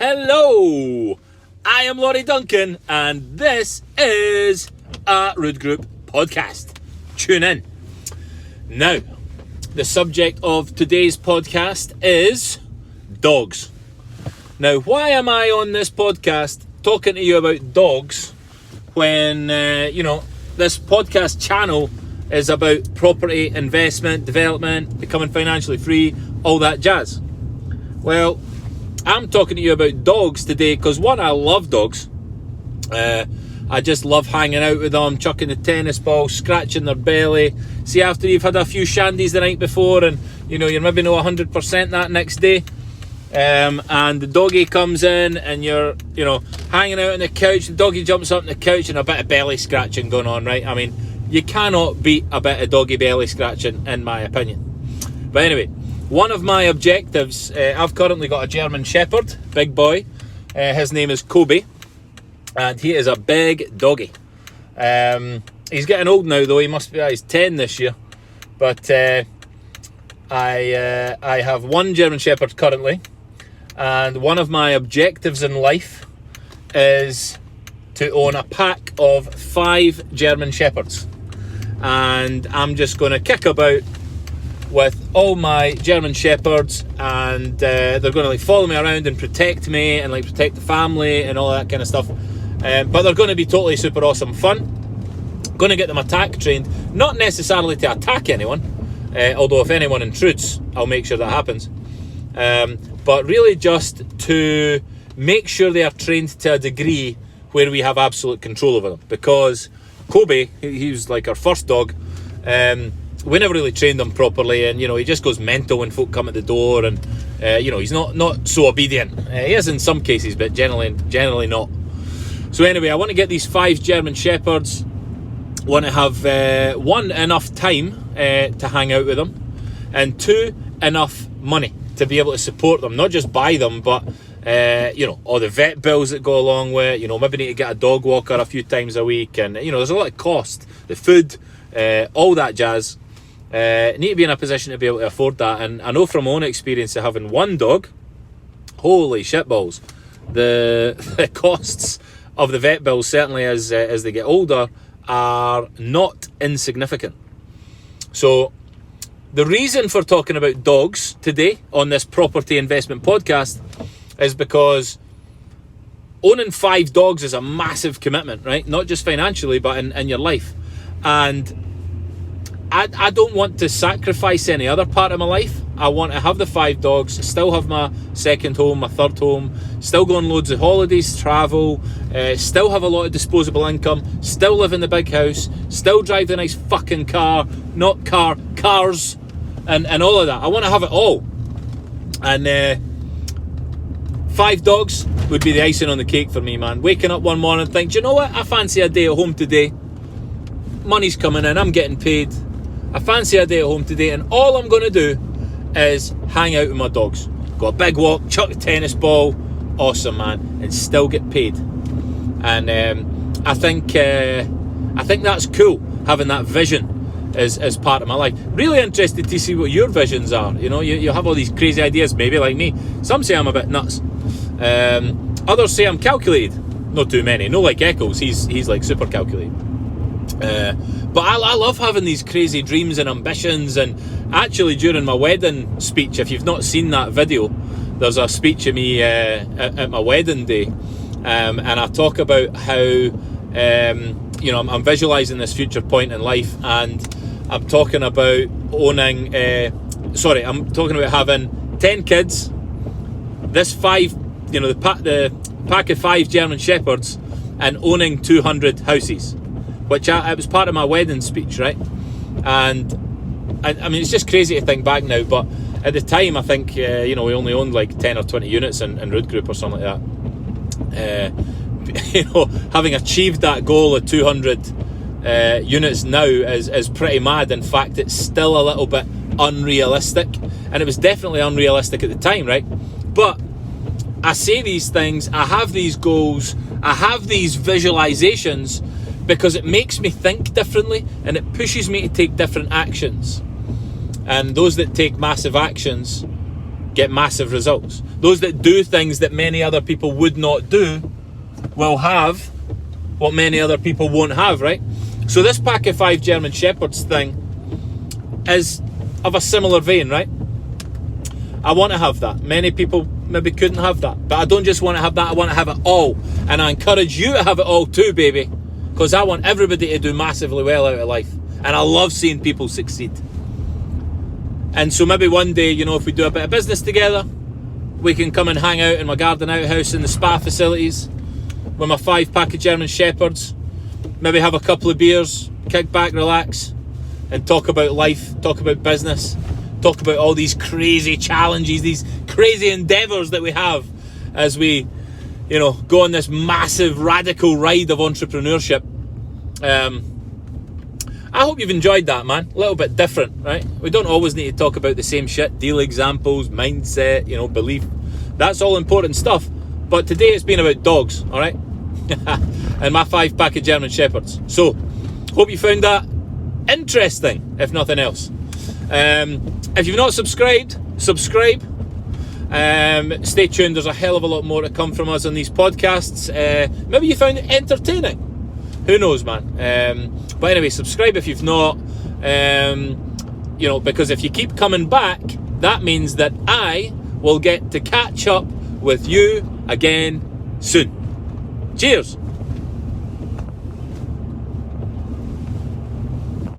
Hello, I am Laurie Duncan, and this is a Rude Group podcast. Tune in. Now, the subject of today's podcast is dogs. Now, why am I on this podcast talking to you about dogs when, this podcast channel is about property, investment, development, becoming financially free, all that jazz? Well, I'm talking to you about dogs today because, one, I love dogs. I just love hanging out with them, chucking the tennis ball, scratching their belly. See, after you've had a few shandies the night before and, you're maybe not 100% that next day, and the doggy comes in and you're, hanging out on the couch, the doggy jumps up on the couch and a bit of belly scratching going on, right? I mean, you cannot beat a bit of doggy belly scratching, in my opinion. But anyway, one of my objectives, I've currently got a German Shepherd, big boy. His name is Kobe, and he is a big doggy. He's getting old now, though. He's 10 this year. But I have one German Shepherd currently, and one of my objectives in life is to own a pack of 5 German Shepherds. And I'm just going to kick about with all my German Shepherds, and they're going to follow me around and protect me and protect the family and all that kind of stuff. But they're going to be totally super awesome fun. Going to get them attack trained, not necessarily to attack anyone, although if anyone intrudes, I'll make sure that happens. But really just to make sure they are trained to a degree where we have absolute control over them. Because Kobe, he was like our first dog. We never really trained him properly, and he just goes mental when folk come at the door, and he's not so obedient. He is in some cases, but generally not. So anyway, I want to get these 5 German Shepherds. Want to have 1, enough time to hang out with them, and 2, enough money to be able to support them, not just buy them, but all the vet bills that go along with it. Maybe need to get a dog walker a few times a week, and there's a lot of cost, the food, all that jazz. Need to be in a position to be able to afford that. And I know from my own experience of having 1 dog, holy shitballs, the costs of the vet bills, certainly as they get older, are not insignificant. So the reason for talking about dogs today on this property investment podcast is because owning 5 dogs is a massive commitment, right? Not just financially, but in your life. And I don't want to sacrifice any other part of my life. I want to have the 5 dogs, still have my second home, my third home, still go on loads of holidays, travel, still have a lot of disposable income, still live in the big house, still drive the nice fucking car, not cars, and all of that. I want to have it all. And 5 dogs would be the icing on the cake for me, man. Waking up one morning and think, do you know what? I fancy a day at home today. Money's coming in, I'm getting paid. I fancy a day at home today, and all I'm going to do is hang out with my dogs. Go a big walk, chuck a tennis ball, awesome, man, and still get paid. And I think that's cool, having that vision as part of my life. Really interested to see what your visions are. You have all these crazy ideas, maybe like me. Some say I'm a bit nuts. Others say I'm calculated. Not too many. No, like Eccles, he's like super calculated. But I love having these crazy dreams and ambitions. And actually, during my wedding speech, if you've not seen that video, there's a speech of me at my wedding day, and I talk about how I'm visualising this future point in life, and I'm talking about owning. I'm talking about having 10 kids, this 5, the pack of 5 German Shepherds, and owning 200 houses. Which it was part of my wedding speech, right? And I mean, it's just crazy to think back now, but at the time, I think we only owned like 10 or 20 units in Road Group or something like that. Having achieved that goal of 200 units now is pretty mad. In fact, it's still a little bit unrealistic, and it was definitely unrealistic at the time, right? But I say these things, I have these goals, I have these visualizations, because it makes me think differently, and it pushes me to take different actions. And those that take massive actions get massive results. Those that do things that many other people would not do will have what many other people won't have, right? So this pack of 5 German Shepherds thing is of a similar vein, right? I want to have that. Many people maybe couldn't have that, but I don't just want to have that, I want to have it all. And I encourage you to have it all too, baby, because I want everybody to do massively well out of life, and I love seeing people succeed. And so maybe one day, you know, if we do a bit of business together, we can come and hang out in my garden outhouse in the spa facilities with my 5 pack of German Shepherds, maybe have a couple of beers, kick back, relax, and talk about life, talk about business, talk about all these crazy challenges, these crazy endeavours that we have as we, you know, go on this massive radical ride of entrepreneurship. I hope you've enjoyed that, man. A little bit different, right? We don't always need to talk about the same shit. Deal examples, mindset, you know, belief. That's all important stuff. But today it's been about dogs, all right? And my 5 pack of German Shepherds. So, hope you found that interesting, if nothing else. If you've not subscribed, subscribe. Stay tuned. There's a hell of a lot more to come from us on these podcasts. Maybe you found it entertaining. Who knows, man? But anyway, subscribe if you've not. You know, because if you keep coming back, that means that I will get to catch up with you again soon. Cheers.